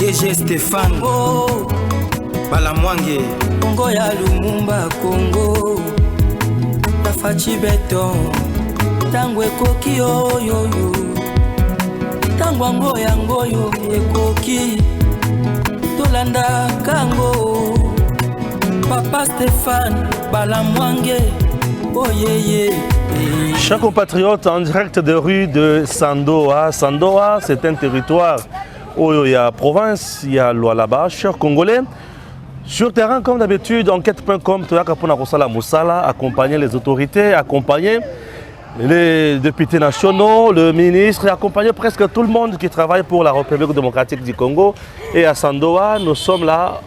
DG Stéphane oh. Balamwange Congo ya Lumumba Congo Tafachi Beton Tangwe koki oyoyo Tangwango yangoyo ekoki Tolanda kango Papa Stéphane Balamwange oh yeah. Chers compatriotes, en direct de rue de Sandoa. Sandoa, c'est un territoire où il y a province, il y a Lualaba. Chers Congolais, sur terrain, comme d'habitude, enquête.com, accompagner les autorités, accompagner les députés nationaux, le ministre, et accompagner presque tout le monde qui travaille pour la République démocratique du Congo. Et à Sandoa, nous sommes là,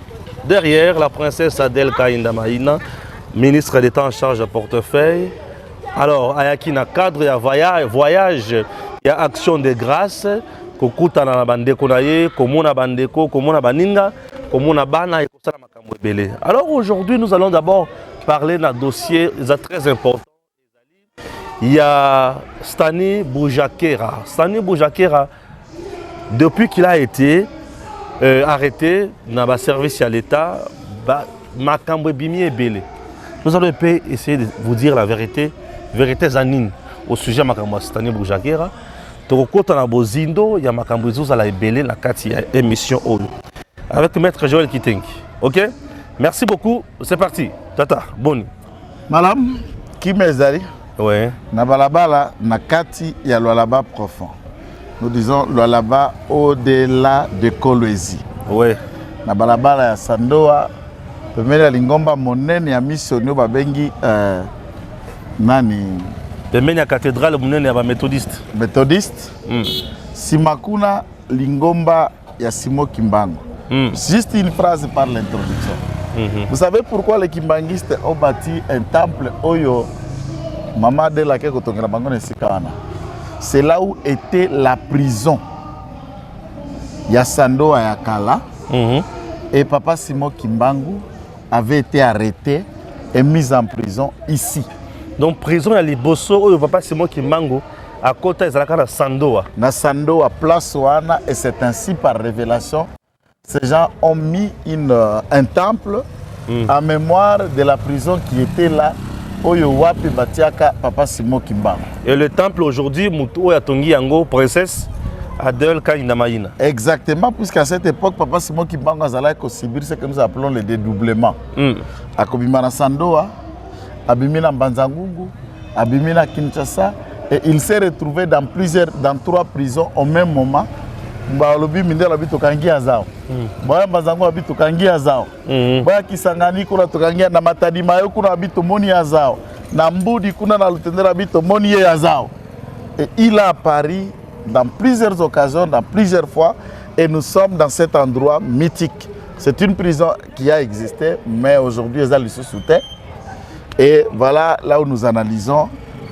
derrière la princesse Adèle Kainda Maïna, ministre d'État en charge de portefeuille. Alors, il y a cadre, il y a voyage, il y a action de grâce, kokuta na bandeko na ye, komona bandeko, komona baninga, komona bana et kosala makambo ebele. Alors aujourd'hui, nous allons d'abord parler d'un dossier très important. Il y a Stani Boujakera. Stani Boujakera, depuis qu'il a été arrêté dans le service à l'État, makambo ebimi ebele. Nous allons essayer de vous dire la vérité zanine au sujet de makambo Stani Boujakera. Tokota na bozindo ya makambo ezozala ebele na kati ya émission oyo. Avec maître Joël Kitengi. OK? Merci beaucoup. C'est parti. Tata, bonne. Madame Kimezali. Ouais. Na balabala na kati ya Lualaba profond. Nous disons Lualaba au-delà de Kolwezi. Ouais. Na balabala ya Sandoa pemele lingomba monene ya missionnaire babengi nani pemele ya cathédrale monene ya ba méthodiste. Méthodiste. Simakuna lingomba ya Simo Kimbangu. Juste une phrase par l'introduction. Vous savez pourquoi les kimbangistes ont bâti un temple Oyo Mama de la Kekotongela Bango Sikana? C'est là où était la prison. Ya Sandoa ya Kala. Et Papa Simo Kimbangu avait été arrêté et mis en prison ici. Donc prison ya liboso oyo Papa Simo Kimbangu à côté ezalaka na Sandoa. Na Sandoa place wana, et c'est ainsi par révélation ces gens ont mis un temple en mémoire de la prison qui était là oyo wapi batiaka Papa Simo Kimbangu. Et le temple aujourd'hui mutu oyo atongi yango princesse Adèle Kainda Maïna. Exactement, puisqu'à cette époque, Papa Simo Kimbangu azalaki subir ce que nous appelons le dédoublement. Akobima na Sandoa, abimi na Mbanzangungu, abimi na Kinshasa, et il s'est retrouvé dans 3 prisons au même moment. Balobi mindela labito kangi azao. Baya Mbanzangungu labito kangi azao. Baya Kisangani kuna tokangia na Matadi Mayo kuna labito moni azao. Na Mbudi kuna na Lutendera labito moni ye azao. Et il a apparu dans plusieurs occasions, dans plusieurs fois, et nous sommes dans cet endroit mythique. C'est une prison qui a existé, mais aujourd'hui, elle est sous terre. Et voilà là où nous analysons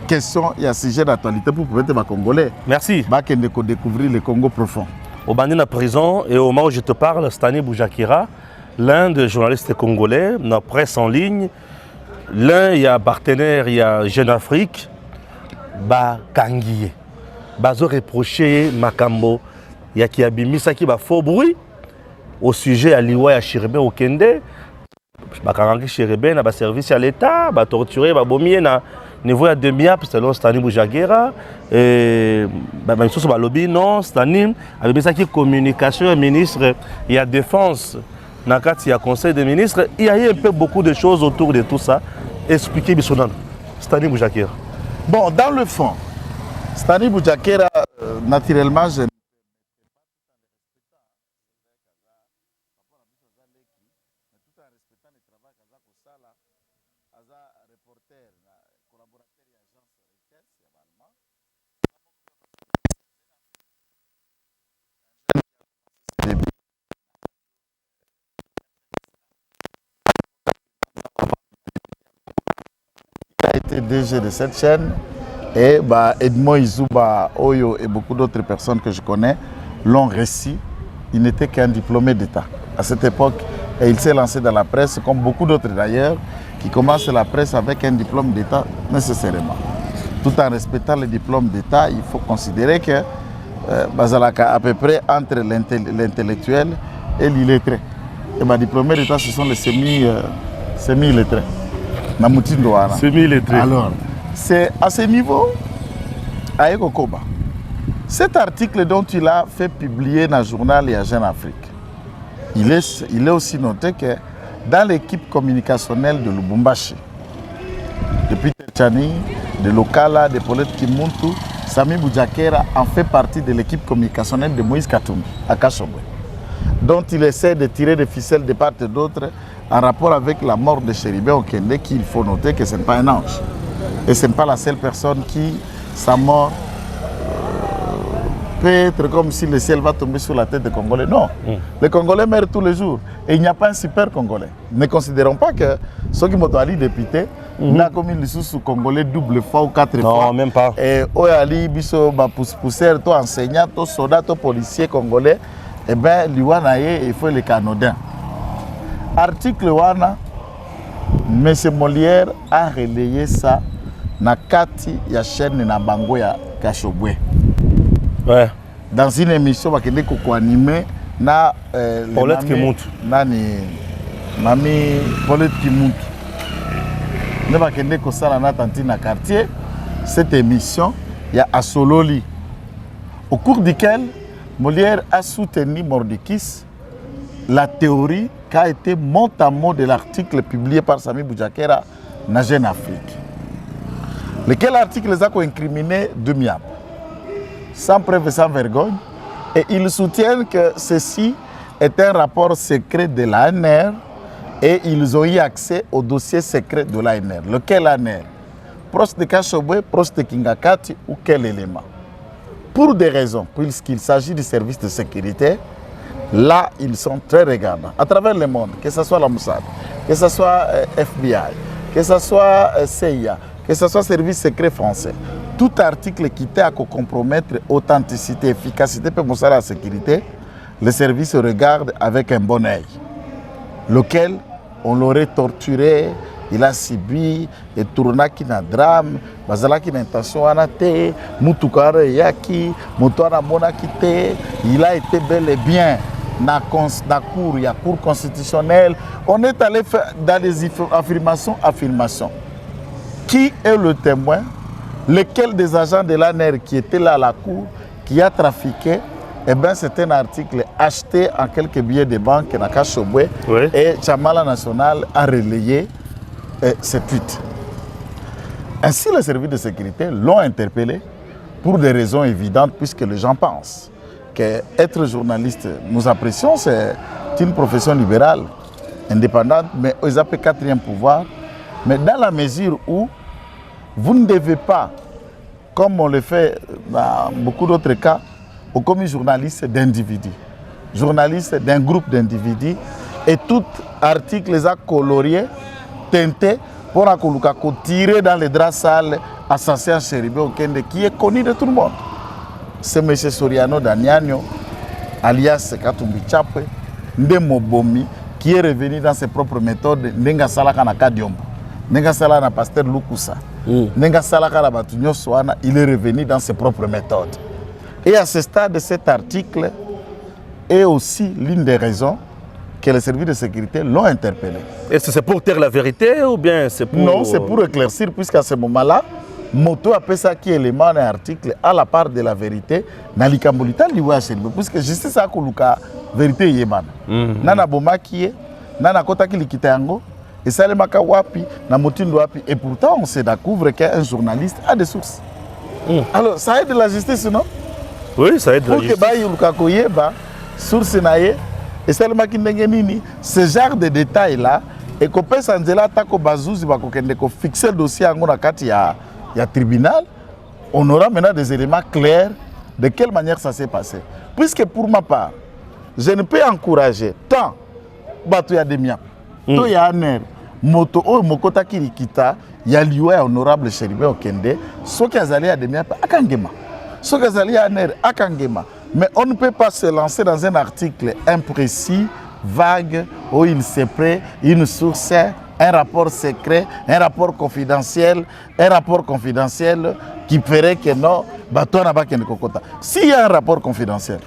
question et un sujet d'actualité pour permettre aux Congolais. Merci. De découvrir le Congo profond. Au Bandi na prison, et au moment où je te parle, Stani Boujakera, l'un des journalistes congolais, notre presse en ligne, l'un, il y a partenaire, il y a Jeune Afrique, Kangiye. Bazo reproché Makambo, ya ki abimisa ki ba faux bruit au sujet à Liwa ya Chirebe au Kende, Bakarangi Chirebe na ba service à l'État, ba torturé, ba bomie na niveau ya demi-ap selon Stani Boujakera, et ba miso ba lobby non, Stani abimisa ki communication et ministre, il y a défense, na kati ya conseil des ministres, il y a eu un peu beaucoup de choses autour de tout ça. Expliquez bisonan Stani Boujakera. Bon, dans le fond, Stani Boujakera, naturellement, je a été DG de cette chaîne. Et Edmond Izuba, Oyo et beaucoup d'autres personnes que je connais l'ont réussi. Il n'était qu'un diplômé d'État. À cette époque, et il s'est lancé dans la presse, comme beaucoup d'autres d'ailleurs, qui commencent la presse avec un diplôme d'État nécessairement. Tout en respectant les diplômes d'État, il faut considérer que Bazalaka, à peu près entre l'intellectuel et l'illettré. Et ma diplômé d'État, ce sont les semi-illettrés. Semi-illettrés. Alors, c'est à ce niveau, à Ekokoba. Cet article dont il a fait publier dans le journal et à Jeune Afrique, il est aussi noté que dans l'équipe communicationnelle de Lubumbashi, depuis Tchani, de Lokala, de Paulette Kimuntu, Sami Boudiakera en fait partie de l'équipe communicationnelle de Moïse Katumbi à Kashobwe, dont il essaie de tirer des ficelles de part et d'autre en rapport avec la mort de Chéribé Okende, qu'il faut noter que ce n'est pas un ange. Et ce n'est pas la seule personne qui, sa mort, peut être comme si le ciel va tomber sur la tête des Congolais. Non, les Congolais meurent tous les jours. Et il n'y a pas un super Congolais. Ne considérons pas que ceux qui m'ont dit député, n'a commis le sous Congolais double fois ou 4 fois. Non, même pas. Et Oyali, Biso, Pousser, toi enseignant, toi soldat, toi policier congolais, eh bien, l'Iwanaye, il faut les canodins. Article Wana, M. Molière a relayé ça na kati ya chaîne na bango ya Kashobwe. Ouais. Dans une émission qui est animée na Paulette Kimuntu. Nani Mami Paulette Kimuntu. Ne va kende ko sala na tantine na quartier. Cette émission il y a Asololi, au cours duquel Molière a soutenu Mordekis la théorie qui a été mot à mot de l'article publié par Sami Boudiakera dans Jeune Afrique. Lequel article les a incriminé de Miam, sans preuve et sans vergogne, et ils soutiennent que ceci est un rapport secret de l'ANR et ils ont eu accès au dossier secret de l'ANR. Lequel ANR? Proche de Kashobwe, proche de Kingakati ou quel élément? Pour des raisons, puisqu'il s'agit du service de sécurité, là, ils sont très regardants. À travers le monde, que ce soit la Mossad, que ce soit FBI, que ce soit CIA, que ce soit service secret français, tout article qui t'a à compromettre authenticité, efficacité pour la sécurité, le service regarde avec un bon œil. Lequel on l'aurait torturé, il a subi et tourna qui n'a drame, bazala qui n'a intention à nater, mutukare yaki, mutuana mona kite, il a été bel et bien dans la cour constitutionnelle. On est allé faire dans des affirmations. Qui est le témoin? Lequel des agents de l'ANR qui était là à la cour, qui a trafiqué? Eh bien, c'est un article acheté en quelques billets de banque dans Kashobwe, oui. Et Chamala National a relayé cette tweet. Ainsi, les services de sécurité l'ont interpellé pour des raisons évidentes, puisque les gens pensent qu'être journaliste, nous apprécions, c'est une profession libérale, indépendante, mais ils appellent quatrième pouvoir. Mais dans la mesure où vous ne devez pas, comme on le fait dans beaucoup d'autres cas, au commis journaliste d'individus, journaliste d'un groupe d'individus, et tout article les a coloriés, teintés, pour tirer dans les draps sales assassin Chéribé Okende, qui est connu de tout le monde. C'est M. Soriano Daniano, alias Katumbi Chapwe, Ndemo Bomi, qui est revenu dans ses propres méthodes, Nenga Salaka na Kadiombo, Nenga Salaka na Pasteur Lukusa, Nenga Salaka na Batunyo Soana, il est revenu dans ses propres méthodes. Et à ce stade, cet article est aussi l'une des raisons que les services de sécurité l'ont interpellé. Est-ce que c'est pour taire la vérité ou bien c'est pour... Non, c'est pour éclaircir, puisqu'à ce moment-là, Moto appelle ça qui est élément d'un article à la part de la vérité. Nalikambolita liwa chelbe, puisque justice a koluka vérité yebana. Nana boma qui est, nana kota ki likita yango, et ça le maka wapi, na motindo wapi. Et pourtant, on se découvre qu'un journaliste a des sources. Alors, ça aide la justice, non? Oui, ça aide la justice. Pour que yuluka koyeba, source naye, et ça le maki ndengenini, ce genre de détails-là, et qu'on peut s'en dire là, tako bazouzi bako kende ko fixer le dossier en gona kati ya. Il y a tribunal, on aura maintenant des éléments clairs de quelle manière ça s'est passé. Puisque pour ma part, je ne peux encourager tant bateau ya demia, to ya aner, moto o mokota kirikita, ya liwa honorable Chéribé Okende, so qui azali ya demia akangema, so qui azali ya aner akangema. Mais on ne peut pas se lancer dans un article imprécis, vague, où il se prête une source, un rapport secret, un rapport confidentiel qui ferait que non, Batouana va qu'il kokota. S'il y a un rapport confidentiel,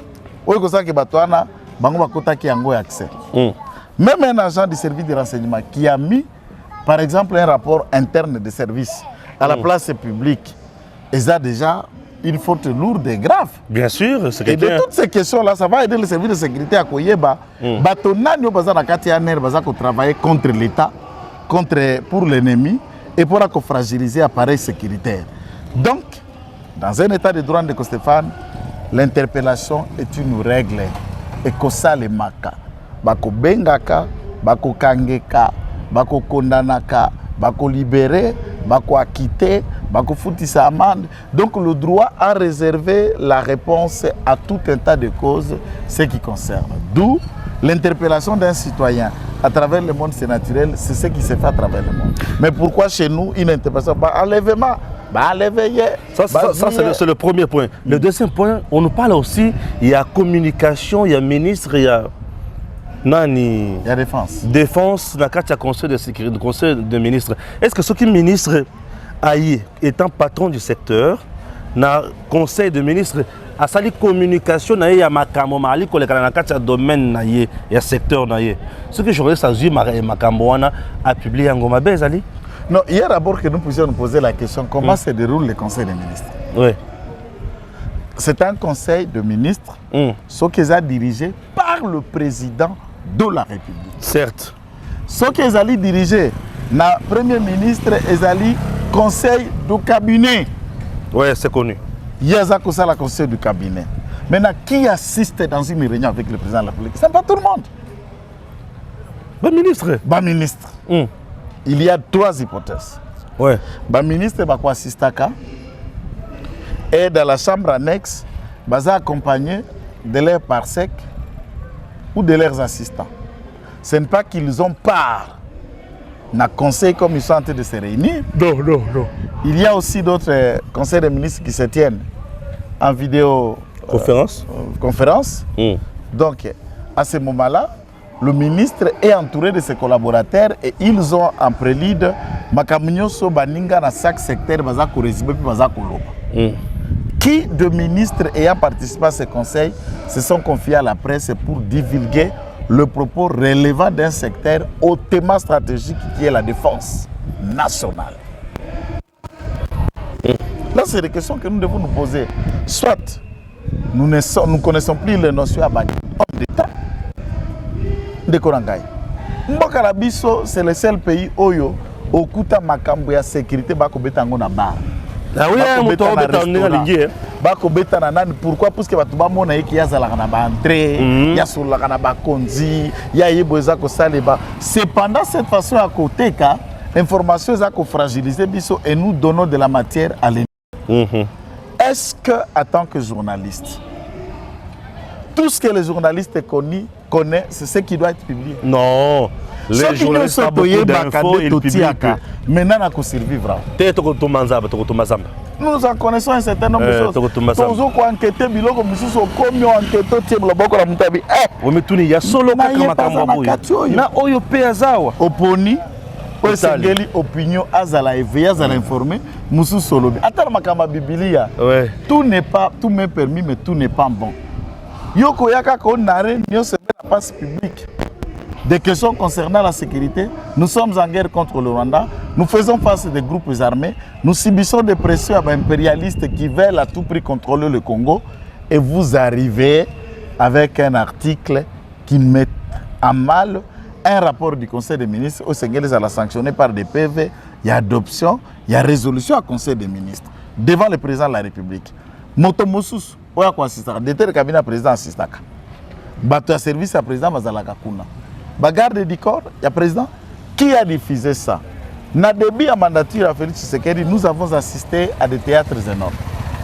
oui, comme ça que Batouana bango bakota qui yango accès. Même un agent du service de renseignement qui a mis, par exemple, un rapport interne de service à la place publique, ils ont déjà une faute lourde et grave. Bien sûr, c'est et de toutes ces questions-là, ça va aider le service de sécurité à Koyeba. Batonani bazana katianer bazako travailler contre l'État, pour l'ennemi et pour fragiliser l'appareil sécuritaire. Donc, dans un état de droit de Stéphane, l'interpellation est une règle. Et que ça les maka. Bako bengaka, bako kangeka, bako kondanaka, bako libérer, bako acquitter, bako foutissa amende. Donc le droit a réservé la réponse à tout un tas de causes, ce qui concerne. D'où l'interpellation d'un citoyen à travers le monde, c'est naturel, c'est ce qui se fait à travers le monde. Mais pourquoi chez nous, une interpellation, enlèvement, ça c'est le premier point. Le deuxième point, on nous parle aussi, il y a communication, il y a ministre, il y a nani. Il y a défense. Défense, dans le conseil de sécurité, conseil de ministres. Est-ce que ce qui ministre aïe, étant patron du secteur, dans le conseil de ministres, a sali communication, il y a makambo, il y a domaine, il y a secteur. Ce que je voudrais savoir, makambo a publié en Goma Bezali. Non, hier d'abord que nous pouvions nous poser la question comment se déroule le conseil des ministres. Oui. C'est un conseil de ministres, ce qui est dirigé par le président de la République. Certes. Ce qui est dirigé, le premier ministre est conseil du cabinet. Oui, c'est connu. Il y a ça le conseil du cabinet. Maintenant, qui assiste dans une réunion avec le président de la République? Ce n'est pas tout le monde. Bon ministre. Bon ministre. Il y a trois hypothèses. Ouais. Le ministre va assister et dans la chambre annexe, va accompagner de leurs parsec ou de leurs assistants. Ce n'est pas qu'ils ont part dans le conseil comme ils sont en train de se réunir. Non, non, non. Il y a aussi d'autres conseils de ministres qui se tiennent en vidéo conférence. Donc, à ce moment-là, le ministre est entouré de ses collaborateurs et ils ont en prélude Makamunyo Sobaninga dans chaque secteur Bazako Rezibé puis Bazako Loba. Qui de ministres ayant participé à ce conseil se sont confiés à la presse pour divulguer le propos relevant d'un secteur hautement stratégique qui est la défense nationale. Là, c'est des questions que nous devons nous poser. Soit nous ne connaissons plus les notions à homme d'État. Mbokarabiso, c'est le seul pays oyo okuta makambo ya sécurité bako betango na bar. Ah oui, bako betana nani pourquoi parce que batu bamona yeki yazala na ba entrée, ya sola na ba konzi, ya yeboza ko saleba. C'est pendant cette façon à côté ka information za ko fragiliser biso et nous donnons de la matière à l'ennemi. Est-ce que en tant que journaliste tout ce que les journalistes connaissent, c'est ce qui doit être publié. Non. Les journalistes ont beaucoup d'infos et le public. Maintenant, on survivre. Nous en connaissons un certain nombre de choses. Nous avons enquêté, nous avons enquêté, il y a solo Oponi, opinion, azala éveillé, azala informé, Moussou Solobi. Attends, ma Biblia. Tout n'est pas, tout m'est permis, mais tout n'est pas bon. Yoko yaka ko nare nyo se met la place publique. Des questions concernant la sécurité, nous sommes en guerre contre le Rwanda, nous faisons face à des groupes armés, nous subissons des pressions impérialistes qui veulent à tout prix contrôler le Congo et vous arrivez avec un article qui met à mal un rapport du Conseil des ministres au Sénégal à la sanctionné par des PV, il y a adoption, il y a résolution au Conseil des ministres devant le président de la République. Motomosous oya ko assistaka déter cabinet président assistaka bato ya service à président bazalaka kuna bagarde du corps ya président qui a diffusé ça na début à mandature à Félix Tshisekedi nous avons assisté à des théâtres énormes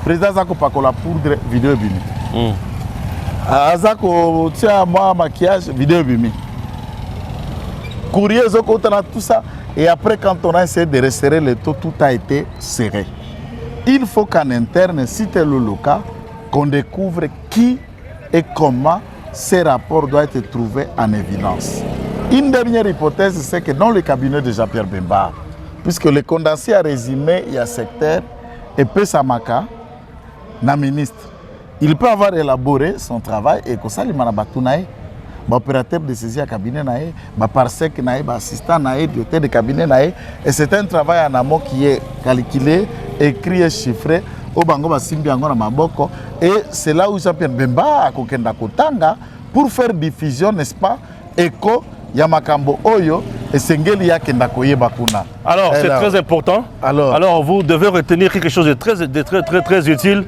président zako pakola poudre vidéo bimi azako tia moi maquillage vidéo bimi courrier zoko tana tout ça et après quand on a essayé de resserrer le taux tout a été serré. Il faut qu'en interne, si tel est le cas, qu'on découvre qui et comment ces rapports doivent être trouvés en évidence. Une dernière hypothèse, c'est que dans le cabinet de Jean-Pierre Bemba, puisque le condensé a résumé, il y a secteur, et peut Samaka, na ministre, il peut avoir élaboré son travail et que ça, il m'a opérateur de saisie à cabinet naé, parsec naé, assistant naé, directeur de cabinet naé. Et c'est un travail en amont qui est calculé, écrit et chiffré. Au bango basimbi yango na maboko. Et c'est là où Jean-Pierre Bemba a kokenda kotanga pour faire diffusion, n'est-ce pas, écho Yamakambo Oyo et Sengeli Yakenda Koyeba Kuna. Alors, c'est très important. Alors, vous devez retenir quelque chose de très utile.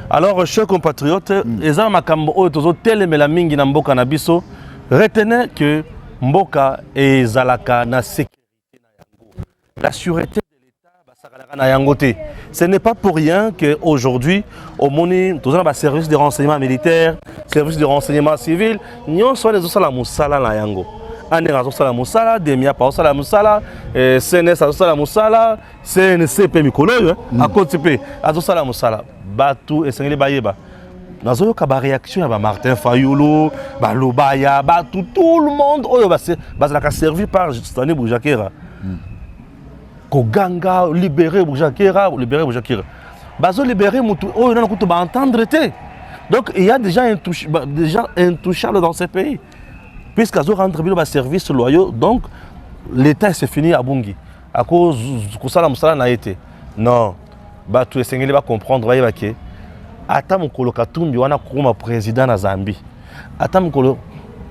Alors, chers compatriotes, Eza Makambo Oyo Tozo Telemela Mingi na Mboka na biso, retenez que Mboka et Zalaka na sécurité na yango. La sûreté de l'État basakalaka na yango te. Ce n'est pas pour rien qu'aujourd'hui, au Moni, tous les services de renseignement militaire, services de renseignement civil, nous sommes les osala musala na yango. Anera osala musala, Demia pa osala musala, CNS osala musala, CNC pe mikolo yo, a côté pe osala musala. Batu esengeli bayeba. Nazo yoka ba réaction ya ba Martin Fayulu, ba Lobaya, Batu, tout le monde oyo bazalaka servi par Stani Boujakera. Koganga libérer Boujakera. Bazo libérer mutu oyo na kutu ba entendre te. Donc il y a déjà intouchable dans ce pays. Puisqu'ils rentrent dans les services loyaux, donc l'État s'est fini à Bungi. À cause de ça, la n'a été. Non. Tout le monde va comprendre. Attends, mon colocatumbi, on a comme président de Zambie. Attends, mon colo.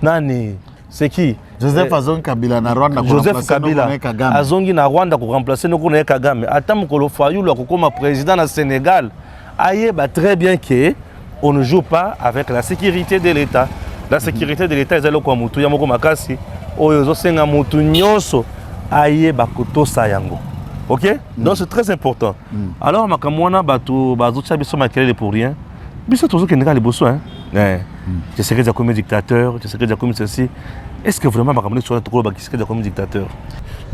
Nani, c'est qui? Joseph Azongi Kabila na Rwanda. Joseph Kabila. Azongi na Rwanda pour remplacer nos Kagame. Attends, mon colo Fayulu comme président du Sénégal. Aïe, très bien qu'on ne joue pas avec la sécurité de l'État. La sécurité de l'État est là comme tout yamoko makasi oyo senga mutu nyonso aye bakoto sayango. OK? Donc c'est très important. Alors makamwana batu bazocha biso makelele pour rien. Biso tozo keneka liboso hein. Je sais que j'ai comme dictateur, je sais que j'ai comme ceci. Est-ce que vraiment makamwana sur tokolo bakisika comme dictateur?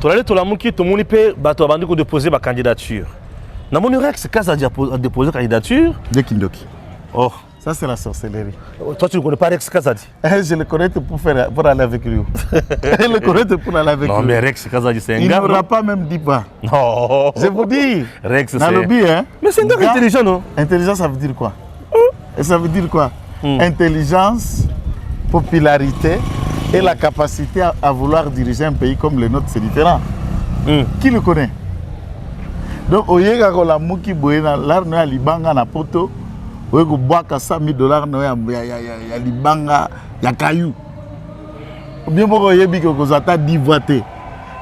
Tolale tolamuki tomoni pe batu abandi ko déposer ba candidature. Na moni Rex kaza a déposer candidature de Kindoki. Oh, ça c'est la sorcellerie. Toi tu ne connais pas Rex Kazadi? Je le connais pour aller avec lui. Je le connais pour aller avec lui. Non mais Rex Kazadi c'est un gars. Il gars. n'aura pas même dit pas. Non. Je vous dis. Rex c'est. Hein? Mais c'est un gars intelligent non? Intelligence ça veut dire quoi? Et ça veut dire quoi? Intelligence, popularité et la capacité à vouloir diriger un pays comme le nôtre, c'est différent. Qui le connaît? Donc oyega ko la muki boyena l'arno ya libanga na poto. Oui, vous boire $100 000 ya libanga ya caillou. Bien beaucoup yebi que vous avez dit voter.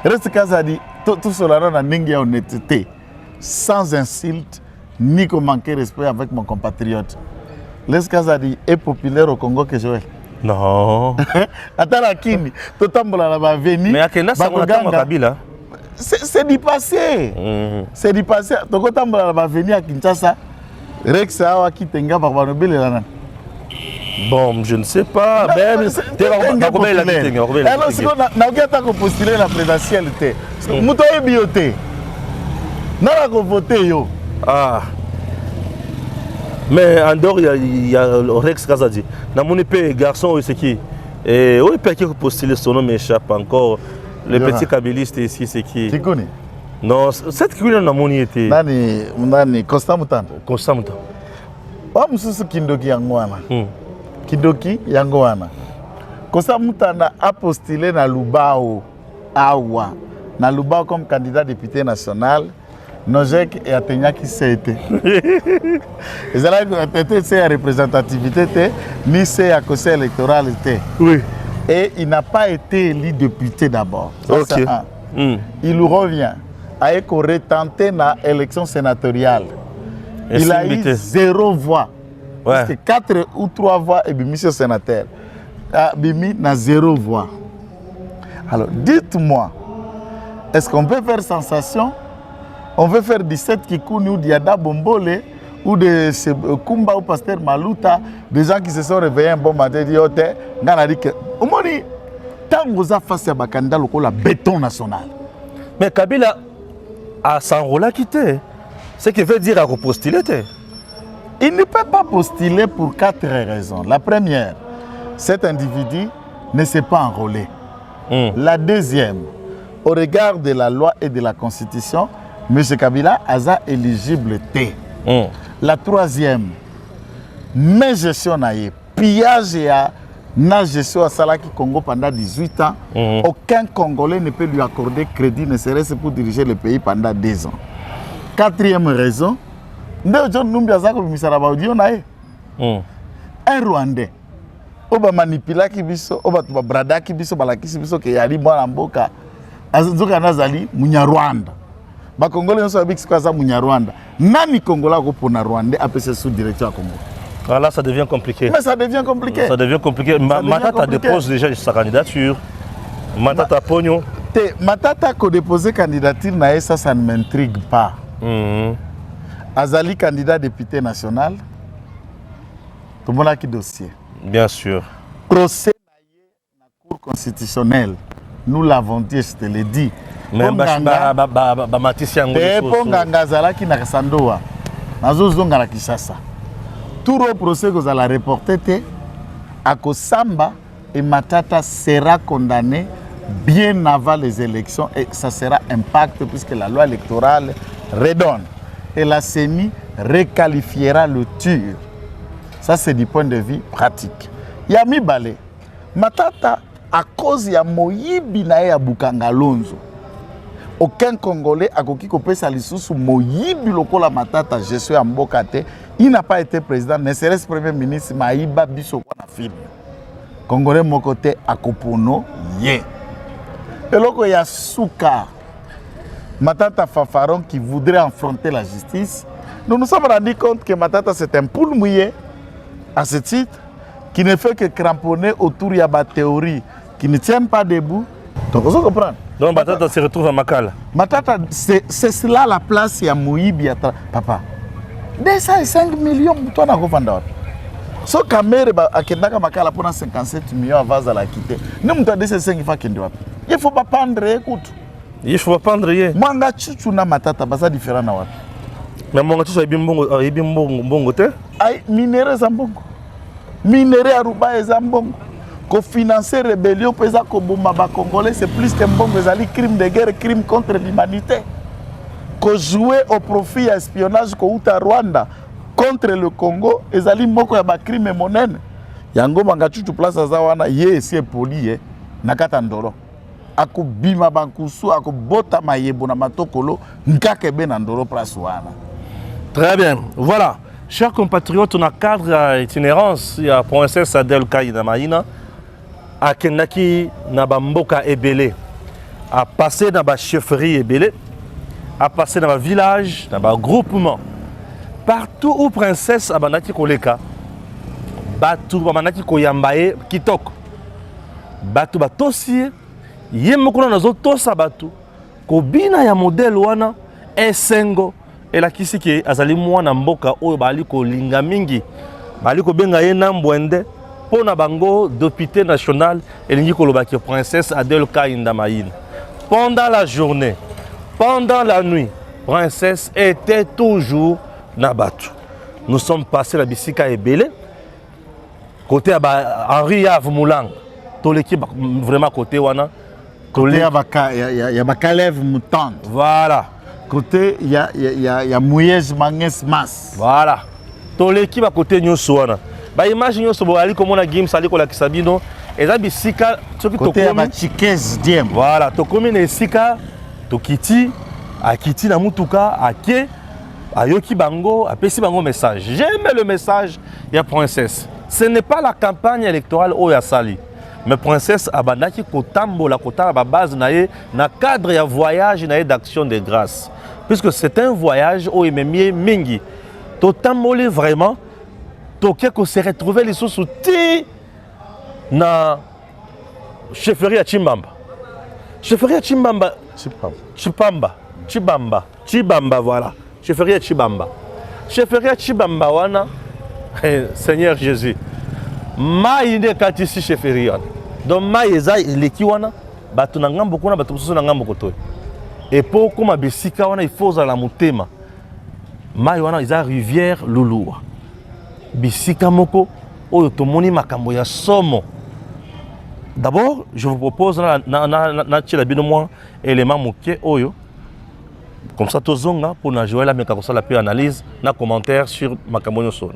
Reste qu'à dit tout cela na ningi ya honnêteté, sans insulte ni que manquer respect avec mon compatriote. Reste qu'à dit est populaire au Congo que Joël. Non. Attends la kini, tout tambola la va venir. Mais à Kenya ça on attend Kabila. C'est du passé. C'est du passé. Tout tambola la va venir à Kinshasa. Rex Awa qui tenga par Banobel là. Bon, je ne sais pas. Même tu vas combien il a dit tenga. Alors si on a qu'à postuler la présidentialité. Muto e bioté. Na la voter yo. Ah. Mais en dehors il y a Rex Kazadi. Na mon épée garçon c'est qui? Et oui peut qui postuler son nom m'échappe encore. Le petit kabiliste ici c'est qui? Tu connais? Non, cette qui n'a pas été. Nani Constant Mutanda. Constant Mutanda. Wa mususu Kindoki yangoana. Kindoki yangoana. Constant Mutanda a postulé na Lubao Awa. Na Lubao comme candidat député national. Nojek et Atenya qui s'est été. Ils ont été c'est la représentativité, ni c'est à conseil électoral. Oui. Et il n'a pas été élu député d'abord. Ok. Il revient. A tenté dans l'élection sénatoriale. Il a eu 0 voix. Ouais. C'est 4 ou 3 voix et monsieur sénateur. Bimi n'a 0 voix. Alors dites-moi, est-ce qu'on peut faire sensation? On veut faire 17 Kikouni ou Diada Bombole ou de Kumba ou Pasteur Maluta, des gens qui se sont réveillés un bon matin et dit on a dit que tant que vous avez face à Bakanda, le béton national. Mais Kabila a s'enrôler quitté. Ce qui veut dire à repostuler. Il ne peut pas postuler pour 4 raisons. La première, cet individu ne s'est pas enrôlé. La deuxième, au regard de la loi et de la Constitution, M. Kabila a éligible T. La troisième, mais gestion pillage et na gestion à Salaki Congo pendant 18 ans, aucun Congolais ne peut lui accorder crédit, ne serait-ce pour diriger le pays pendant 2 ans. Quatrième raison, un Rwandais, oba manipula kibiso, oba tuba brada kibiso, balakisi biso ke yali mwana mboka, azoka nazali Munyarwanda. Ba Congolais nso abiki kwa za Munyarwanda. Nani Congola ko pona Rwandais apese sous directeur à Congo. Alors là, ça devient compliqué. Mais ça devient compliqué. Ça devient compliqué. Matata dépose déjà sa candidature. Matata Pogno. Matata ko déposer candidature na ça ne m'intrigue pas. Azali candidat député national. Tout le monde a qui dossier. Bien sûr. Procès na cour constitutionnelle. Nous l'avons dit, je te l'ai dit. Mais Matisi Yango. Ponganga Zalaki na Sandoa. Nazo zonga la Kishasa. Tout le procès que vous allez reporter, Akosamba et Matata sera condamné bien avant les élections et ça sera impact puisque la loi électorale redonne. Et la CENI requalifiera le tir. Ça, c'est du point de vue pratique. Yami Balé, Matata, à cause de Moyibi na Bukanga Lonzo, aucun Congolais a koki kopé salisusu Moyibi lokola Matata, je suis en Bokate, il n'a pas été président, ne serait-ce premier ministre, Maïba Biso na film. Congolais mon côté à Kopono, yé. Et loko ya Souka, Matata Fafaron qui voudrait affronter la justice, nous nous sommes rendus compte que Matata c'est un poule mouillé à ce titre, qui ne fait que cramponner autour de la théorie, qui ne tient pas debout. Donc vous comprenez. Donc Matata se retrouve à Makala. Matata, c'est cela la place, il y a Moïbi. Papa, 205 millions, toi n'a pas vendu. Si la mère a Makala pour 57 millions avant de la quitter, nous avons 205 il ne faut pas prendre, écoute. Il faut pas prendre rien. Moi, je suis Matata, c'est différent. Mais moi, je suis bon. Ay, minéraux Zambongo. Minéraux Aruba et Zambongo. Qu'on finance la rébellion, Congolais, c'est plus qu'un bon crime de guerre, crime contre l'humanité. Qu'on jouait au profit de l'espionnage à Rwanda contre le Congo, et Zali Moko ya crime et monnaie. Yango Mangachuchu place à Zawana, yé, c'est poli, Nakatandoro. Ako bima bankusu, ako bota mayebo na matokolo, nkakebe nandoro place wana. Très bien, voilà. Chers compatriotes, on a cadre itinérance, il y a princesse Adel Kaïda Maïna, à Kenaki Nabamboka Ebele, à passer dans la chefferie Ebele, à passer dans le village, dans le groupement. Partout où princesse Abanaki Koleka, Batu Abanaki Koyambaye Kitoko, Batu Batosi, Yemokona Nazo Tosa Batu, Kobina ya modèle wana, Esengo. Et la kisi ki azali mwana mboka oyo bali ko linga mingi bali ko benga ye na mbwende pona bango député national elingi koloba ki princesse Adel Kaïda Maïna. Pendant la journée, pendant la nuit, princesse était toujours na batu. Nous sommes passés la bisika ebele côté Henri Yave Moulang. Tout l'équipe vraiment côté wana côté ya bakalève mutante. Voilà. Côté, il y a Mouyez Manges Mas. Voilà. Tout l'équipe à côté de nous. Bah imagine ce boali comme on a game sali kola kisabino. Et là bisika côté ya Chikez Diem. Voilà. To comme ne sika to kiti a kiti na mutuka a ke a yoki bango a pesi bango message. J'aime le message ya princesse. Ce n'est pas la campagne électorale au ya sali. Mais princesse abandaki kotambo la kota ba base nae na cadre ya voyage nae d'action de grâce. Puisque c'est un voyage où il m'aimait mingi. Totamboli vraiment toke ko se retrouver les sous na chefferie à Chimbamba. Chefferie à Chimbamba. Chibamba voilà. Chefferie à Chibamba. Chefferie à Chibamba wana. Seigneur Jésus. Maïne katisi chefferie. Donc maïza leki wana batu na ngambo kuna batu mususu na ngambo kotoy. Et pour comme bisika wana il faut la mutema. Maï wana iza rivière Lulua. Bisika moko oyo tomoni makambo ya somo. D'abord, je vous propose na tchela bino moi élément moké oyo. Comme ça tozonga pour na jouer la meka ko sala pe analyse na commentaire sur makambo nyosona.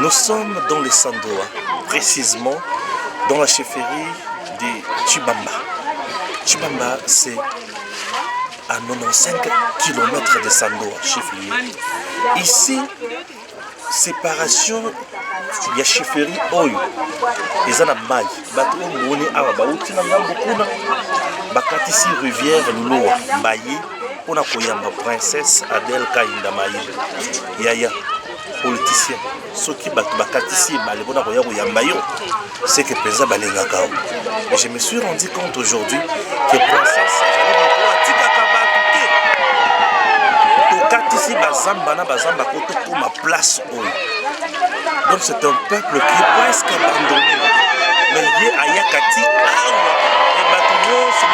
Nous sommes dans les Sandoa, précisément dans la chefferie de Chibamba. Chibamba, c'est à 95 km de Sandoa, chef-lieu. Ici, séparation, il y a chefferie Oyo. Ils ont un maille. Bateau Mouné Awa, Baouti Nangambo Kuna, Bakatisi Rivière Loa, Maillé, on a Koyamba, princesse Adèle Kainda Maïl. Yaya, politicien. Ceux qui Bakatisi, Balébona Koya Yambayo, c'est que Pesa Balengakao. Et je me suis rendu compte aujourd'hui que princesse, ici bazamba na bazamba koto pour ma place. Donc c'est un peuple qui est presque abandonné. Mais il y a Ayakati, et Batounon, c'est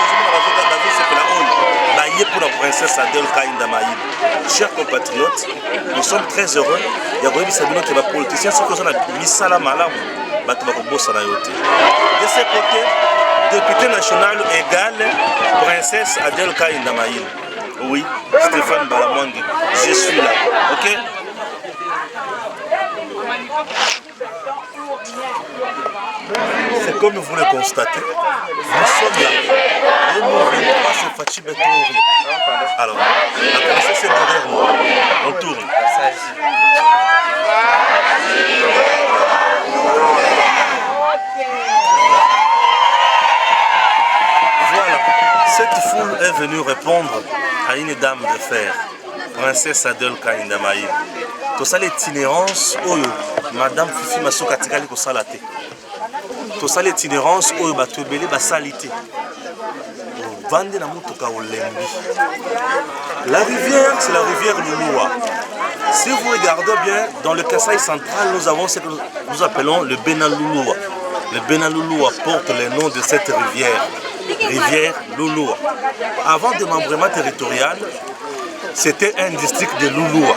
pour la princesse Adèle Kainda Maïd. Chers compatriotes, nous sommes très heureux. Il y a Goyebi Sabino qui est politicien, c'est que nous avons mis ça là, malam, de ce côté, député national égal, princesse Adèle Kainda Maïd. Oui, Stéphane Balamwang, je suis là, ok? C'est comme vous le constatez, nous sommes là. 2023, c'est Fachi Betouri. Alors, la princesse est derrière moi. On tourne. Voilà, cette foule est venue répondre à une dame de fer, princesse Adèle Kainda Maïd. Tout ça l'itinérance, madame Fifi Masuka Tikali ko salate. Tout ça l'itinérance, batubeli basalité. Vande na mutuka olembi. La rivière, c'est la rivière Louloua. Si vous regardez bien, dans le Kasaï central, nous avons ce que nous appelons le Benaloulua. Le Benaloulua porte le nom de cette rivière. Rivière Louloua. Avant le démembrement territorial, c'était un district de Louloua.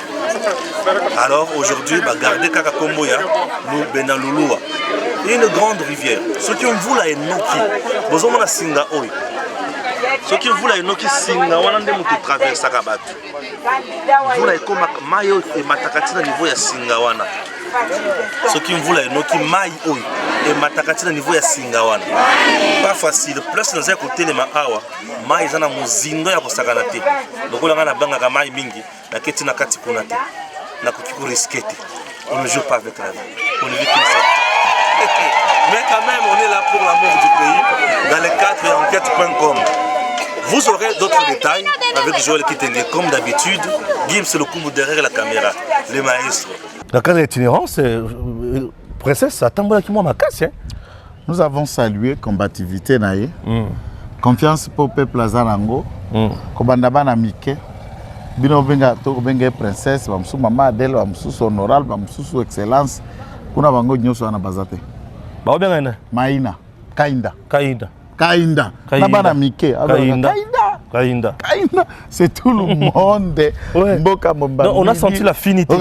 Alors aujourd'hui, gardez Kakakomboya, nous Benaloulua. Une grande rivière. Ceux qui ont voulu la Enoki, vous avez Singa Oi. Ceux qui ont voulu la Enoki Singa, on a des mots qui traversent Akabat. Vous l'avez comme Mayo et Matakati au niveau de Singawana. Ceux qui ont voulu la Enoki Mayo et Matakati au niveau de Singawana. Pas facile. Plus dans un côté de Maawa, Maï Zana Muzinga ya Kosaganate. Donc on a la banga Maï Mingi, la Ketina Katikunate. La Kotiku risquette. On ne joue pas avec la vie. On ne vit qu'une seule. Mais quand même, on est là pour l'amour du pays, dans les cadres et enquête.com. Vous aurez d'autres détails avec Joël Kitenge. Comme d'habitude, Gims c'est le coup derrière la caméra, les maestros. La case d'itinérance, princesse, attends-moi qui ma casse. Nous avons salué combativité naïe, confiance pour le peuple Zarango, Kobandaba na Mike, Bino Benga princesse, Bamsou Mama Adèle, Bamsou honorable, Bamsou excellence. Kuna bango nyoso ana bazate. Ba bien ene. Maina, Kainda. Kainda. Kainda. Nabana Mike. Kainda. Kainda. Kainda. C'est tout le monde. Mboka Momba. On a senti l'affinité.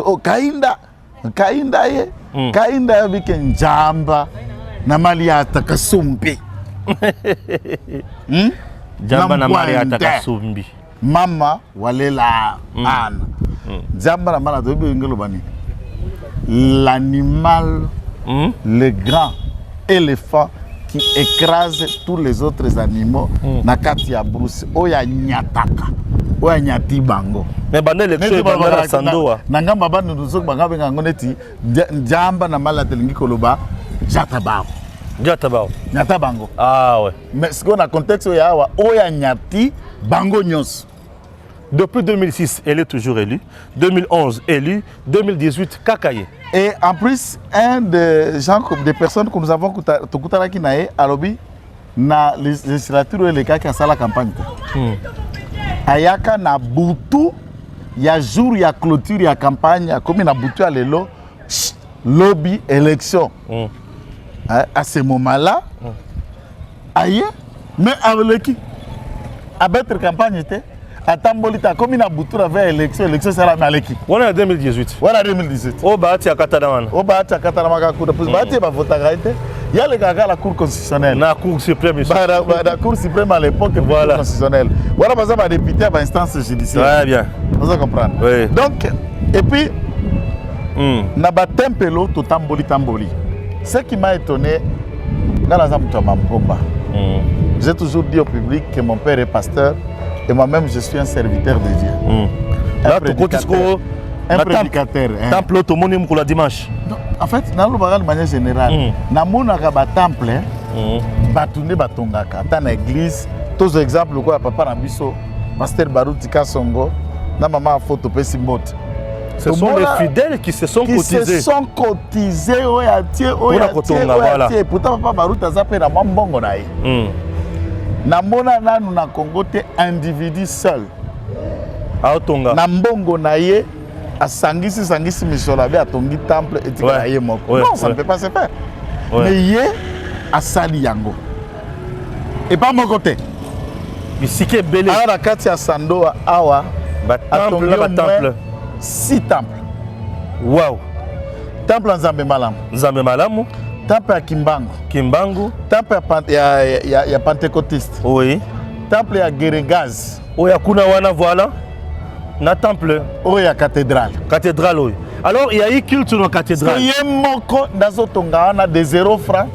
Oh Kainda. Kainda ye. Kainda avec njamba. Na mali atakasumbi. Jamba na mali atakasumbi. Mama walela ana. Jamba na mali atakasumbi ngelo bani. L'animal, le grand éléphant qui écrase tous les autres animaux, nakati ya brousse, oya nyataka, oya nyati bango. Mais bande l'élection est Sandoa. Nangamba bande nous banga benga ngoneti jamba na mala telingi koloba jatabao. Jatabao. Nyata bango. Ah ouais. Mais ce qu'on a contexte oya nyati bango nyos. Depuis 2006, elle est toujours élue. 2011, élue. 2018, Kakaye. Et en plus, un des gens, des personnes que nous avons qui naé à Lobi, na législature les cas qui a la campagne. Ayaka na butu, ya jour ya clôture ya campagne, comme na butu à l'élo, lobby élection. À ce moment-là, aïe, mais avec qui? À battre campagne était. Atambolita comme il a boutou avec l'élection c'est la maleki. On est en 2018. On est en 2018. Au Bahati à Katanaman. Au Bahati à Katanaman cour de Bahati va voter arrêter. Il y a le gars à la cour constitutionnelle. La cour suprême. La cour suprême à l'époque voilà constitutionnelle. Voilà par exemple député à instance judiciaire. Très bien. Vous allez comprendre. Oui. Donc et puis n'a pas tempelo to tamboli. Ce qui m'a étonné J'ai toujours dit au public que mon père est pasteur et moi-même je suis un serviteur de Dieu. Là, tu continues un prédicateur. Temple automone pour la dimanche. En fait, dans le de manière générale, dans le temple, batune batongaka dans l'église. Tous les exemples quoi papa Rambiso, pasteur Baruti Kasongo, na maman photo Pessimbote. Ce sont les fidèles qui se sont cotisés. Qui se sont cotisés pourtant papa Baruti a zappé na mbongo na ye. Na mona nanu na Congo te individu seul. Aotonga. Na mbongo na ye sangisi misolabe atongi temple et tika ye moko. Non, ça ne peut pas se faire. Mais ye asali yango. Et pas mon côté. Bisike belé. Alors la kati ya Sandoa awa temple là temple 6 temples. Wow. Temple en Nzambe Malamu. Nzambe Malamu. Temple à Kimbangu. Kimbangu. Temple ya Pentecôtiste. Oui. Temple à Geregaz. Oui, à Kuna wana voilà. Na temple. Oui, à cathédrale. Cathédrale oui. Alors il y a eu culte dans la cathédrale. Il y a moko dazo tonga wana de 0 francs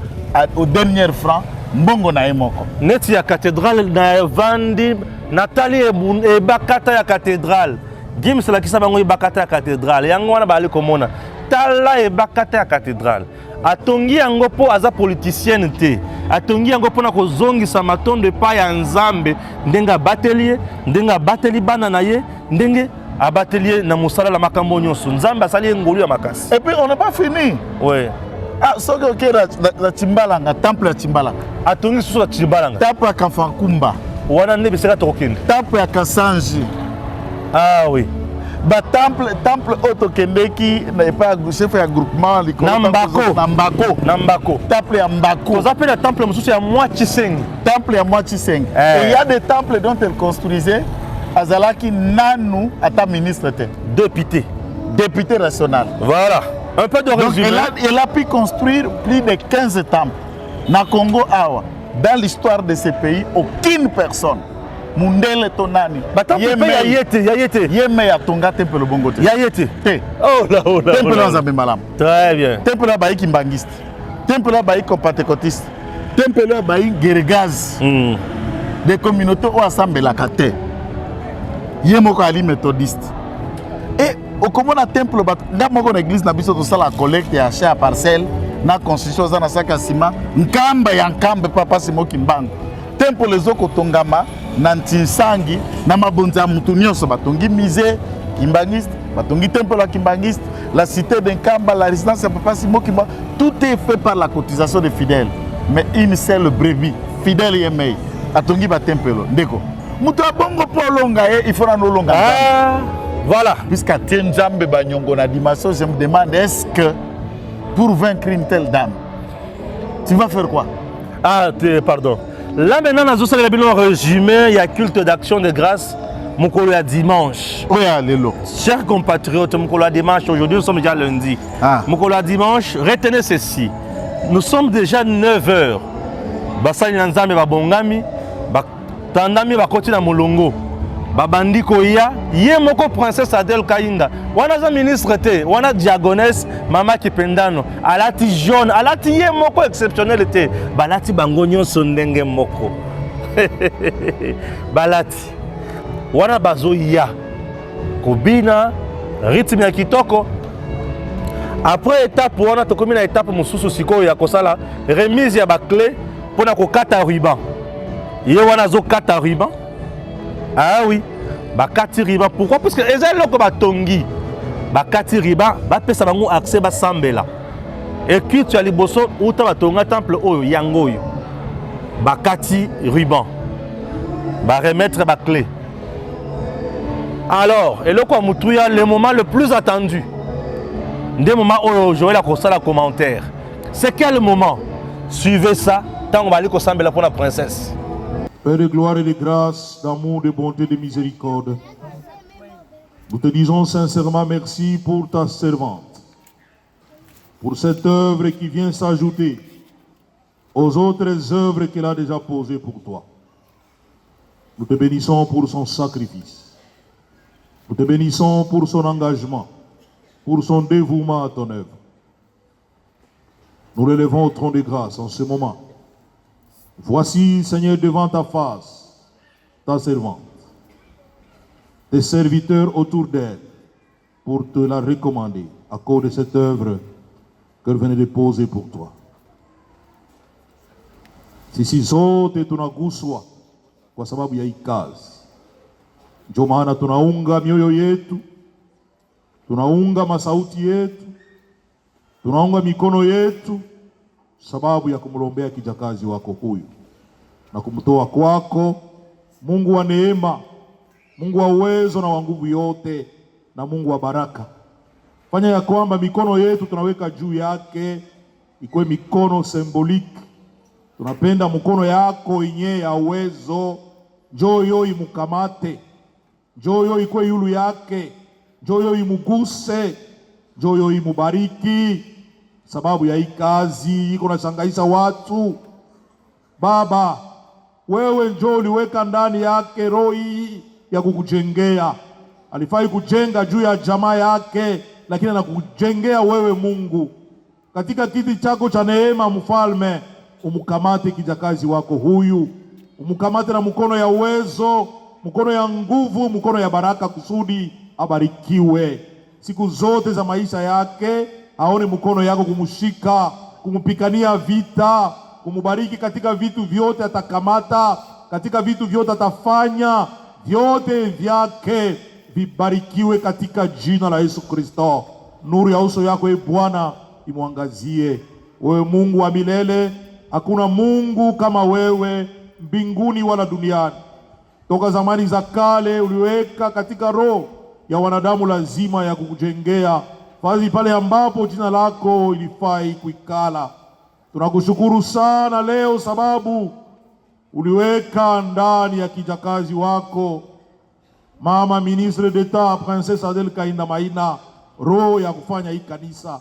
au dernier franc. Mbongo na emoko. Neti ya cathédrale na vandi Nathalie e bakata ya cathédrale. Gims la kisa bango e bakata ya cathédrale. Yango wana bali komona. Tala e bakata ya cathédrale. Atongi yango po aza politicienne te. Atongi yango po na kozongisa matondo epai ya Nzambe ndenga batelier, ndenga bateli bana na ye, ndenge abatelier na musala la makambo nyonso. Nzambe asali ngolu ya makasi. Et puis on n'est pas fini. Oui. Ah, ce que la Timbalanga, temple à Timbalanga. Atongi susu la Timbalanga. Temple à Kamfankumba. Wana nebe sera tokende. Temple à Kasanji. Ah oui. Ba temple Otokendeki n'est pas chef de groupement Nambako. Temple à Mbako. Vous appelez le temple mususu ya Mwachisengi. Temple à Mwachisengi. Et il y a des temples dont elle construisait azalaki nanu ata ministre te. Député national. Voilà. Un peu de résumé. Elle a pu construire plus de 15 temples. Na Congo Awa, dans l'histoire de ce pays, aucune personne. Mundele Tonani. Yayete. Yeme ya tonga temple le bongo te. Yayete. Oh là. Temple dans Nzambe Malamu. Très bien. Temple là baï kimbangiste. Temple là baï pentecôtiste. Temple là baï Geregaz. Des communautés au assemblée la kate. Yemoko ali méthodiste. Et au commun à temple nga moko na église na biso to sala collecte ya achat à parcelle na construction za na saka ciment nkamba ya nkambe papa simo kimbangu temple les oko tongama na ntinsangi na mabonza mutu nyonso batongi musée kimbangiste batongi temple la kimbangiste la cité d'Nkamba la résidence ya papa simo kimbangu tout est fait par la cotisation des fidèles mais une seule brebis fidèle yemei atongi ba temple ndeko mutu abongo po longa il faut na no longa voilà. Puisqu'à Tienjambe Banyongo na dimension, je me demande est-ce que pour vaincre une telle dame, tu vas faire quoi? Ah, pardon. Là maintenant, dans le résumé, il y a culte d'action de grâce. Mokolo ya dimanche. Oui, alléluia. Chers compatriotes, Mokolo ya dimanche, aujourd'hui nous sommes déjà lundi. Mokolo ya dimanche, retenez ceci. Nous sommes déjà 9h. Basali Nzambe babongami, tandami bakoti na molongo. Babandi koya ye moko princesse Adèle Kainda wana za ministre te wana diagonesse mama Kipendano alati jaune alati ye moko exceptionnel te balati bango nyonso ndenge moko balati wana bazo ya kobina rythme ya kitoko après étape wana tokomi na étape mosusu sikoyo ya kosala remise ya ba clé pona ko kata ruban ye wana zo kata ruban. Ah oui, bakati riba. Pourquoi? Parce que les gens qui batongi, bakati riba, bapesa bango accès ba sambela. Et puis tu as les bosso ou ta batonga temple oyo yangoyo. Bakati ruban. Ba remettre ba clé. Alors, et le quoi mutouya le moment le plus attendu. Des moments où j'aurai la console à commentaire. C'est quel moment? Suivez ça, tant on va aller ko sambela pour la princesse. Père de gloire et de grâce, d'amour, de bonté, de miséricorde, nous te disons sincèrement merci pour ta servante, pour cette œuvre qui vient s'ajouter aux autres œuvres qu'elle a déjà posées pour toi. Nous te bénissons pour son sacrifice. Nous te bénissons pour son engagement, pour son dévouement à ton œuvre. Nous relevons au trône de grâce en ce moment Voici, Seigneur, devant ta face, ta servante, tes serviteurs autour d'elle, pour te la recommander à cause de cette œuvre qu'elle venait de poser pour toi. Sisi zote tunaguswa kwa sababu ya hii kazi. Ndio maana tunaunga mioyo yetu, tunaunga masauti yetu, tunaunga mikono yetu, sababu ya kumlombea kijakazi wako huyu na kumtoa kwako, Mungu wa neema, Mungu wa uwezo na wa nguvu yote, na Mungu wa baraka. Fanya ya kwamba mikono yetu tunaweka juu yake ikuwe mikono symboliki. Tunapenda mkono yako yenye ya uwezo, njoo yo imukamate, njoo yo ikuwe yulu yake, njoo yo imuguse, njoo yo imubariki, sababu ya hii kazi iko nashangaisha watu. Baba, wewe njoo uliweka ndani yake roho hii ya kukujengea. Alifai kujenga juu ya jamaa yake, lakini anakujengea wewe Mungu. Katika kiti chako cha neema, mfalme, umukamate kijakazi wako huyu, umukamate na mkono ya uwezo, mkono ya nguvu, mkono ya baraka, kusudi abarikiwe siku zote za maisha yake. Aone mkono yako kumshika, kumupikania vita, kumubariki katika vitu vyote atakamata, katika vitu vyote atafanya, vyote vyake vibarikiwe katika jina la Yesu Kristo. Nuru ya uso yako e Bwana imwangazie. Wewe Mungu wa milele, hakuna Mungu kama wewe mbinguni wala duniani. Toka zamani za kale uliweka katika roho ya wanadamu lazima ya kukujengea fadhili pale ambapo jina lako ilifai kuikala. Tunakushukuru sana leo sababu uliweka ndani ya kijakazi wako Mama Ministre d'Etat Princesse Adele Kainda Maina roho ya kufanya hii kanisa.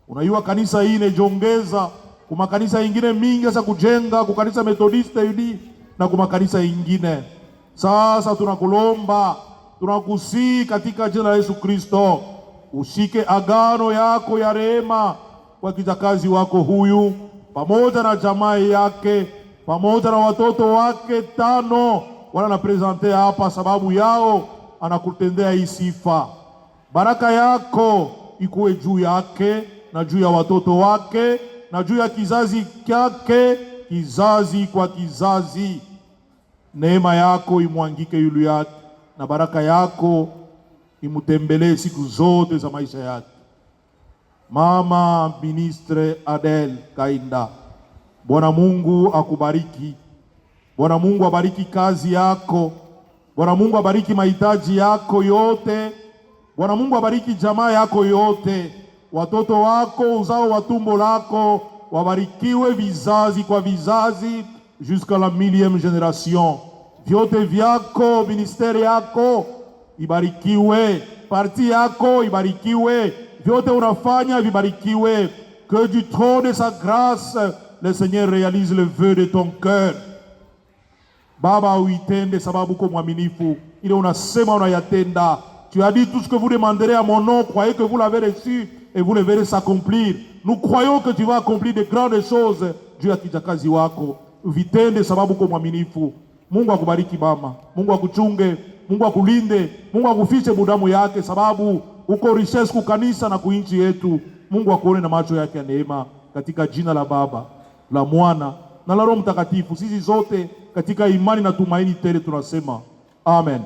Unajua kanisa hii inejongeza kuma kanisa ingine mingi sasa kujenga kwa kanisa Methodiste yudi na kuma kanisa ingine. Sasa tunakulomba, tunakusii katika jina la Yesu Kristo, ushike agano yako ya rehema kwa kijakazi wako huyu pamoja na jamaa yake pamoja na watoto wake 5 wana presente hapa, sababu yao anakutendea hii sifa. Baraka yako ikuwe juu yake na juu ya watoto wake na juu ya kizazi kyake, kizazi kwa kizazi. Neema yako imwangike yulu yake na baraka yako imutembelee siku zote za maisha yake. Mama Ministre Adele Kainda, Bwana Mungu akubariki. Bwana Mungu abariki kazi yako. Bwana Mungu abariki mahitaji yako yote. Bwana Mungu abariki jamaa yako yote. Watoto wako, uzao wa tumbo lako wabarikiwe vizazi kwa vizazi jusqu'à la 1000e génération. Vyote vyako, ministeri yako ibarikiwe, parti yako ibarikiwe, vyote unafanya vibarikiwe. Que du trône de sa grâce le Seigneur réalise le vœu de ton cœur. Baba, uitende sababu uko mwaminifu. Ile unasema unayatenda. Tu as dit tout ce que vous demanderez à mon nom, croyez que vous l'avez reçu et vous le verrez s'accomplir. Nous croyons que tu vas accomplir de grandes choses juu ya kijakazi wako. Vitende sababu uko mwaminifu. Mungu akubariki mama. Mungu akuchunge, Mungu akulinde, Mungu akufiche budamu yake sababu uko richesse kukanisa na kuinchi yetu. Mungu akuone na macho yake ya neema katika jina la Baba, la Mwana na la Roho Mtakatifu. Sisi zote katika imani na tumaini tele tunasema amen.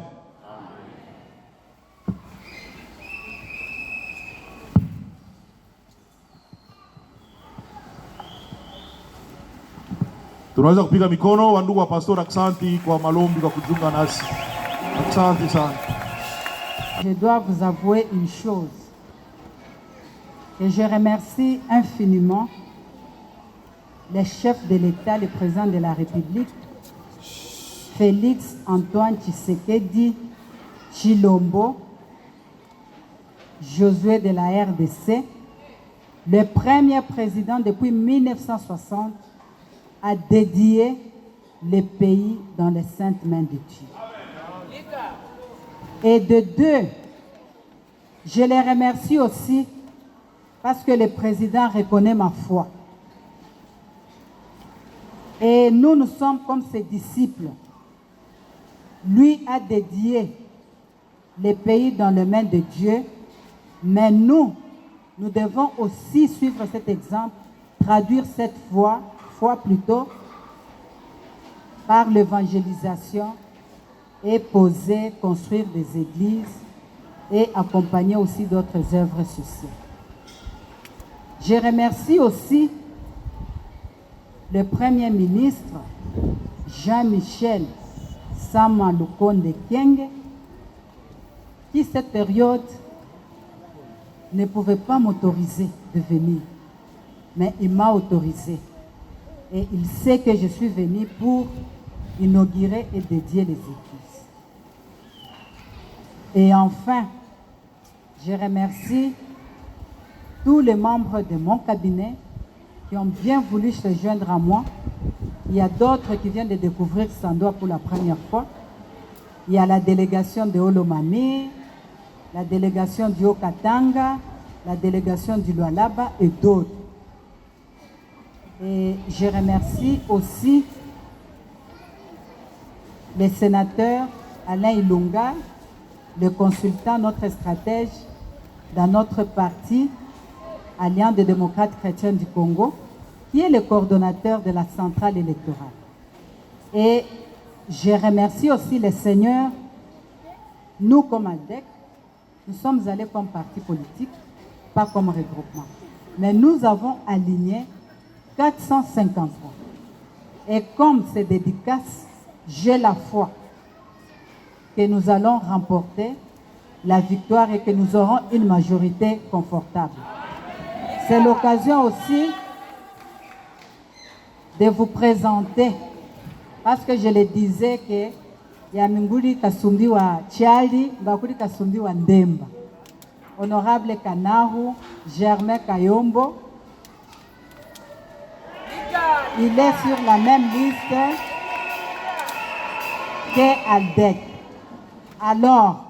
Tunaweza kupiga mikono. Wandugu wa pastor, aksanti kwa malombi kwa kujiunga nasi. Aksanti sana. Je dois vous avouer une chose, et je remercie infiniment le chef de l'État, le président de la République, Félix Antoine Tshisekedi Tshilombo, Josué de la RDC, le premier président depuis 1960 à dédier le pays dans les saintes mains de Dieu. Et de deux, je les remercie aussi parce que le président reconnaît ma foi. Et nous sommes comme ses disciples. Lui a dédié les pays dans les mains de Dieu, mais nous devons aussi suivre cet exemple, traduire cette foi plutôt, par l'évangélisation et poser, construire des églises et accompagner aussi d'autres œuvres sociales. Je remercie aussi le Premier ministre Jean-Michel Sama Lukonde Kyenge, qui cette période ne pouvait pas m'autoriser de venir, mais il m'a autorisé. Et il sait que je suis venue pour inaugurer et dédier les églises. Et enfin, je remercie tous les membres de mon cabinet qui ont bien voulu se joindre à moi. Il y a d'autres qui viennent de découvrir Sandoa pour la première fois. Il y a la délégation de Olomami, la délégation du Haut-Katanga, la délégation du Lualaba et d'autres. Et je remercie aussi les sénateurs Alain Ilunga, le consultant, notre stratège dans notre parti, Alliance des démocrates chrétiens du Congo, qui est le coordonnateur de la centrale électorale. Et je remercie aussi les seigneurs. Nous, comme ALDEC, nous sommes allés comme parti politique, pas comme regroupement. Mais nous avons aligné 450 voix. Et comme c'est dédicace, j'ai la foi que nous allons remporter la victoire et que nous aurons une majorité confortable. C'est l'occasion aussi de vous présenter, parce que je le disais que Yaminguli Kasumbi wa Tchali, Bakuli Kasumbi wa Ndemba. Honorable Kanahu, Germain Kayombo, il est sur la même liste que Aldec. Alors,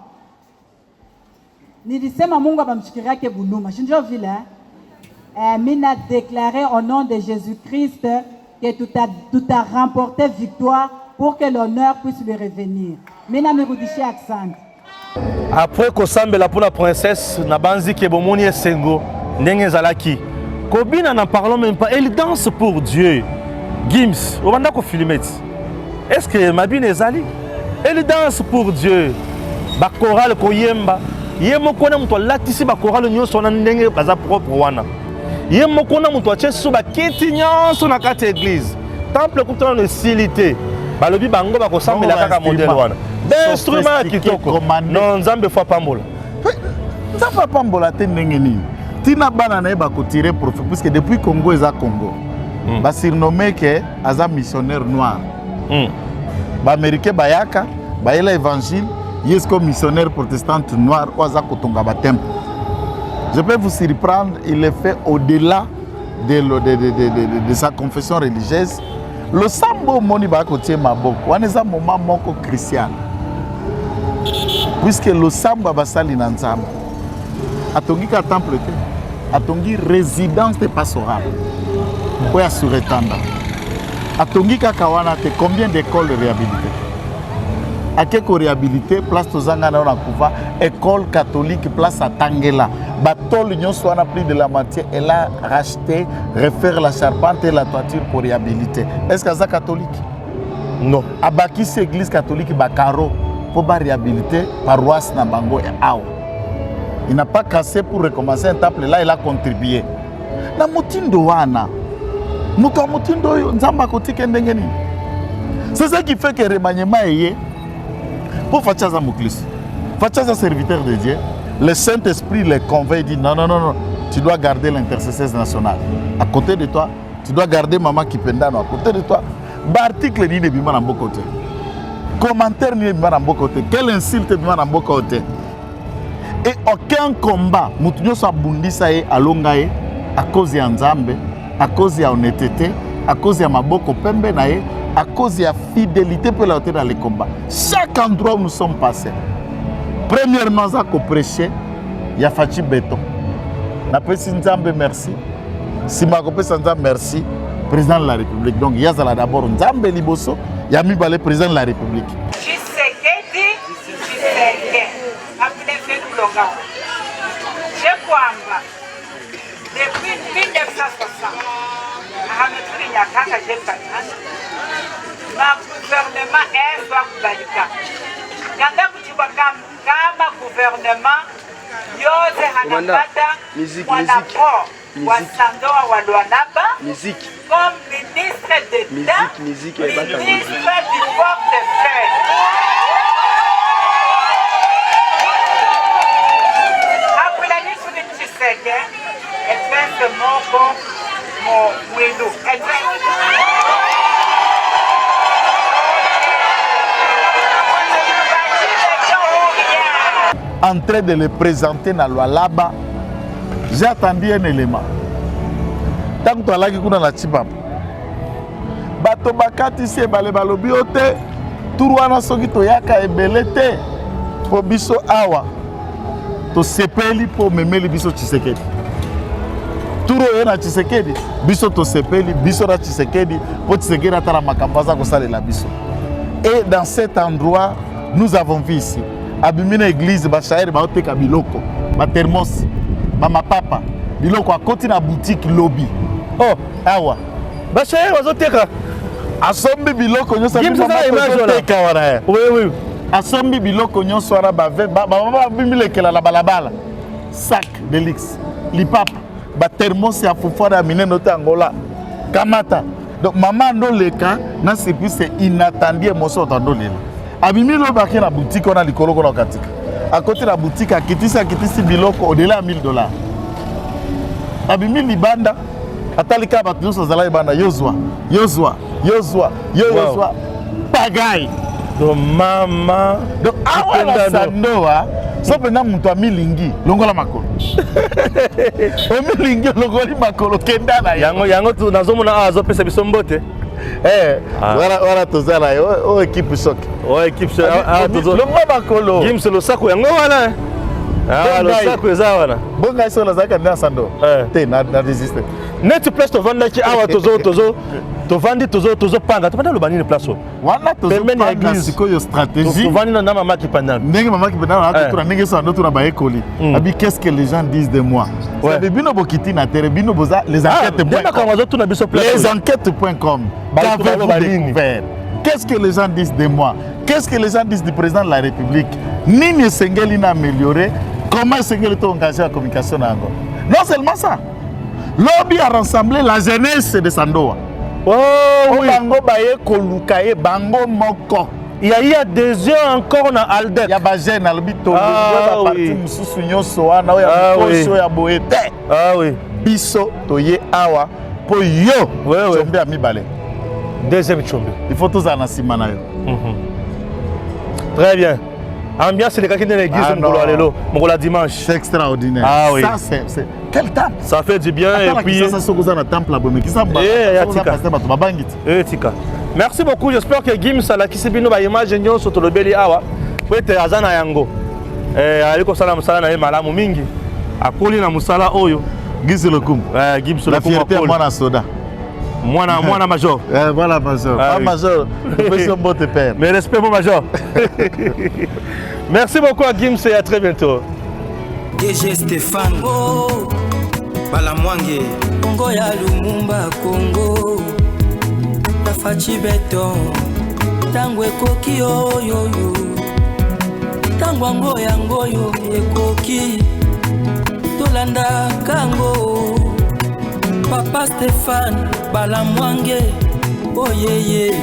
nilisema Mungu abamshikiria ke buluma. Shinjo vile, Mina déclaré au nom de Jésus-Christ que tout a remporté victoire pour que l'honneur puisse lui revenir. Mina mirudishi accent. Après kosambela pour la princesse, nabanzi ke bomoni esengo ndenge zalaki. Kobina n'en parlons même pas, elle danse pour Dieu. Gims, on va filmer. Est-ce que Mabine ezali? Elle danse pour Dieu. Ba chorale koyemba, yemo kona mto latisi ba chorale nyoso na ndenge baza propre wana. Yemo kona mto acheso ba keti nyonso na kati église. Temple kutana no silité. Balobi bango ba kosambela kaka modèle wana. D'instrument kitoko. Non nzambe fois pambola. Nzambe pambola te ndenge nini. Tina bana na ba ko tirer profit puisque depuis Congo eza Congo. Ba surnommé que aza missionnaire noir. Ba américain bayaka, ba ela évangile, yesko missionnaire protestante noir oza kotonga ba temple. Je peux vous surprendre, il est fait au-delà de sa confession religieuse. Le sambo moni ba ko tie maboko, waneza moment moko chrétien. Puisque le sambo basali na nzambe. Atongi ka temple te. Atongi résidence de pastorale. Oya suretanda. Atongi kaka wana te combien d'écoles de réhabilité? A quelques réhabilité place tozanga na kuva école catholique place à Tangela. Batol l'union soit a pris de la matière, elle a racheté, refaire la charpente et la toiture pour réhabiliter. Est-ce que c'est catholique? Non. Abaki c'est église catholique Bakaro pour réhabiliter paroisse na bango et Ao. Il n'a pas cassé pour recommencer un temple là, il a contribué. Na mutindo wana. Muto mutindo yo nzamba kotike ndengeni. C'est ça qui fait que remaniement est pour Fachaza Mouklis. Fachaza serviteur de Dieu, le Saint-Esprit les convainc et dit non, non, non, non, tu dois garder l'intercesseuse nationale. À côté de toi, tu dois garder Maman Kipendano. À côté de toi, l'article ni ne bima na côté. Commentaire ni ne bima na côté. Quelle insulte bima na côté. Et aucun combat, Moutounyo soit bundisa et alongae à cause de Nzambe, à cause de honnêteté, à cause de Maboko Pembe nae, à cause de la fidélité pour la dans les combats. Chaque endroit où nous sommes passés, premièrement, ça qu'on prêchait, il y a Fachi Béton. N'a pas si Nzambe merci. Si ma copine Nzambe merci, président de la République. Donc yazala d'abord Nzambe liboso, yami balé président de la République. Depuis 1960, ma gouvernement est Balika. Quand kama gouvernement yote hanapata mwanapo wa Sandoa wa Lualaba comme ministre d'État, ministre du portefeuille. Après la liste de Tshisekedi, elle fait ce mot comme mon Wélou. En train de le présenter dans Lualaba, j'ai attendu un élément. Tant que tu as là, kuna la chipap. Bato bakati se bale balobi ote, turuana soki to yaka ebelete, po biso awa, to sepeli po memeli biso Tshisekedi. Turo yena Tshisekedi, biso to sepeli, biso na Tshisekedi, po Tshisekedi atala makambaza kosale la biso. Et dans cet endroit, nous avons vu ici. Abimina église bachaire ba oteka biloko ba thermos ba mapapa biloko akoti na boutique lobby oh awa bachaire bazoteka asombi biloko nyosa oteka wana oui asombi biloko nyoso wana ba bimilekela la balabala sac de luxe lipapa ba thermos ya fufara mineno tangola kamata donc maman ndoleka na c'est inattendu moso tandolela Abimi lo baki na boutique on a likolo ko na katika. À côté la boutique akitisi biloko au-delà de $1000. Abimi libanda atalika batu so zala ibanda Yozwa pagaille. Donc mama donc awala Sandoa so pena muntu amilingi longola makolo. Omilingi longola makolo kenda na yango tu nazomona azopesa bisombote. Voilà tozala o équipe choc. O équipe choc. Le mabakolo. Gims lo sako yango wana. Lo sako ezawana. Bonga iso la zaka na Sando. Te na résister. Net place to vanda ki awa to vandi tozo panga. To panda lo bani ne place. Wana tozo panga sikoyo stratégie. To vandi na mama ki panda. Ndenge mama ki panda na to ndenge so ndo na ba ekoli. Abi qu'est-ce que les gens disent de moi? Ça bino bokiti na terre bino boza les enquêtes.com. Qu'est-ce que les gens disent de moi? Qu'est-ce que les gens disent du président de la République? Nini Sengeli n'a amélioré? Comment Sengeli est engagé à la communication? Non seulement ça. Lobby a rassemblé la jeunesse de Sandoa. Oh oui. Bango baye kolukaye bango moko. Il y a eu des yeux encore dans Aldet. Il y a des jeunes dans le bito. Il Ah oui. Biso toye awa po yo. Chombe a mi balé. Deuxième chombe. Il faut tous en assumer. Très bien. Ambiance c'est les gars qui dans l'église Mongola dimanche. C'est extraordinaire. Ah oui. Ça c'est quel temple? Ça fait du bien et puis ça se dans le temple là mais qui ça merci beaucoup, j'espère que Gims ala kisibino ba image nyon so tolobeli awa. Po ete azana yango. Aliko sala musala na malamu mingi. Akoli na musala oyo. Gims Lokum. Gims la fierté mwana soda. Mwana major. Voilà major. Pas major. Professeur Bote père. Mais respect mon major. Merci beaucoup à Gims et à très bientôt. DG Stéphane Balamwange Congo ya Lumumba Congo Tafachi Beton Tango ekoki oyo Tango ango yango yo ekoki Tolanda kango Papa Stéphane Balamwange oh yeah yeah